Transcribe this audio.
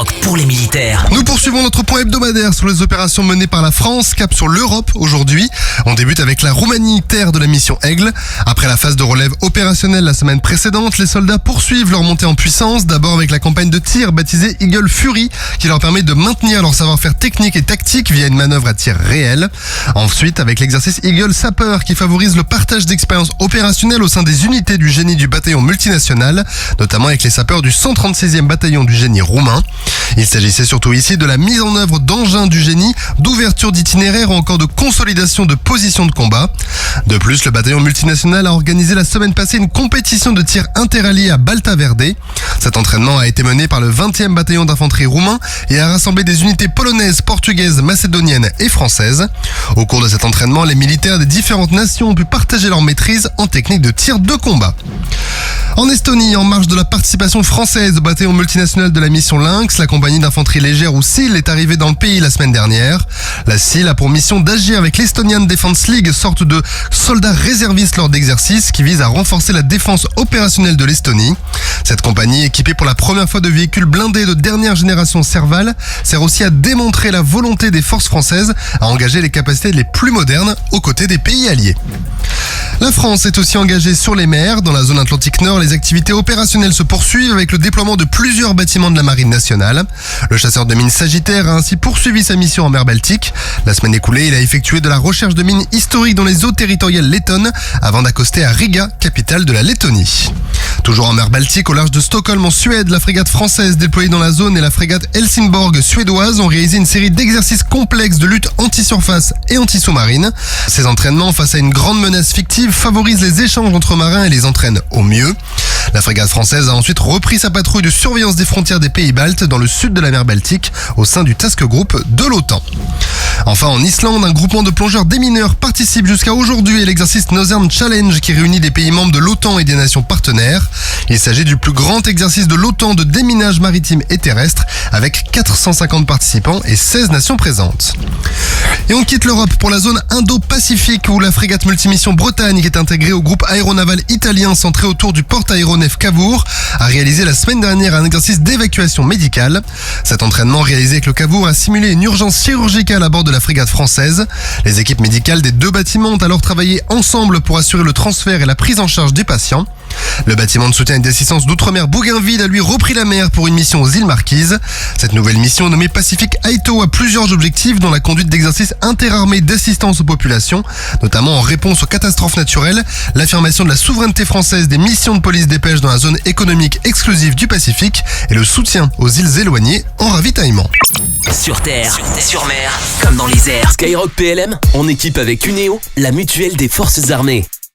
Skyrock pour les militaires. Nous poursuivons notre point hebdomadaire sur les opérations menées par la France, cap sur l'Europe aujourd'hui. On débute avec la Roumanie, terre de la mission Aigle. Après la phase de relève opérationnelle la semaine précédente, les soldats poursuivent leur montée en puissance, d'abord avec la campagne de tir baptisée Eagle Fury, qui leur permet de maintenir leur savoir-faire technique et tactique via une manœuvre à tir réel. Ensuite, avec l'exercice Eagle Sapeur, qui favorise le partage d'expériences opérationnelles au sein des unités du génie du bataillon multinational, notamment avec les sapeurs du 136e bataillon du génie roumain. Il s'agissait surtout ici de la mise en œuvre d'engins du génie, d'ouverture d'itinéraires ou encore de consolidation de positions de combat. De plus, le bataillon multinational a organisé la semaine passée une compétition de tir interallié à Balta Verde. Cet entraînement a été mené par le 20e bataillon d'infanterie roumain et a rassemblé des unités polonaises, portugaises, macédoniennes et françaises. Au cours de cet entraînement, les militaires des différentes nations ont pu partager leur maîtrise en technique de tir de combat. En Estonie, en marge de la participation française au bataillon multinational de la mission Lynx, la compagnie d'infanterie légère ou SEAL est arrivée dans le pays la semaine dernière. La SEAL a pour mission d'agir avec l'Estonian Defense League, sorte de soldats réservistes lors d'exercices qui vise à renforcer la défense opérationnelle de l'Estonie. Cette compagnie, équipée pour la première fois de véhicules blindés de dernière génération Serval, sert aussi à démontrer la volonté des forces françaises à engager les capacités les plus modernes aux côtés des pays alliés. La France est aussi engagée sur les mers. Dans la zone Atlantique Nord, les activités opérationnelles se poursuivent avec le déploiement de plusieurs bâtiments de la Marine nationale. Le chasseur de mines Sagittaire a ainsi poursuivi sa mission en mer Baltique. La semaine écoulée, il a effectué de la recherche de mines historiques dans les eaux territoriales lettonnes avant d'accoster à Riga, capitale de la Lettonie. Toujours en mer Baltique, au large de Stockholm en Suède, la frégate française déployée dans la zone et la frégate Helsingborg suédoise ont réalisé une série d'exercices complexes de lutte anti-surface et anti-sous-marine. Ces entraînements face à une grande menace fictive favorisent les échanges entre marins et les entraînent au mieux. La frégate française a ensuite repris sa patrouille de surveillance des frontières des pays baltes dans le sud de la mer Baltique au sein du Task Group de l'OTAN. Enfin, en Islande, un groupement de plongeurs démineurs participe jusqu'à aujourd'hui à l'exercice Northern Challenge qui réunit des pays membres de l'OTAN et des nations partenaires. Il s'agit du plus grand exercice de l'OTAN de déminage maritime et terrestre avec 450 participants et 16 nations présentes. Et on quitte l'Europe pour la zone Indo-Pacifique où la frégate multimission Bretagne, qui est intégrée au groupe aéronaval italien centré autour du porte-aéronef Cavour, a réalisé la semaine dernière un exercice d'évacuation médicale. Cet entraînement réalisé avec le Cavour a simulé une urgence chirurgicale à bord de la frégate française. Les équipes médicales des deux bâtiments ont alors travaillé ensemble pour assurer le transfert et la prise en charge des patients. Le bâtiment de soutien et d'assistance d'outre-mer Bougainville a lui repris la mer pour une mission aux îles Marquises. Cette nouvelle mission nommée Pacific Aito a plusieurs objectifs dont la conduite d'exercices interarmés d'assistance aux populations, notamment en réponse aux catastrophes naturelles, l'affirmation de la souveraineté française des missions de police des pêches dans la zone économique exclusive du Pacifique et le soutien aux îles éloignées en ravitaillement. Sur terre, sur mer, comme dans les airs. Skyrock PLM, en équipe avec Uneo, la mutuelle des forces armées.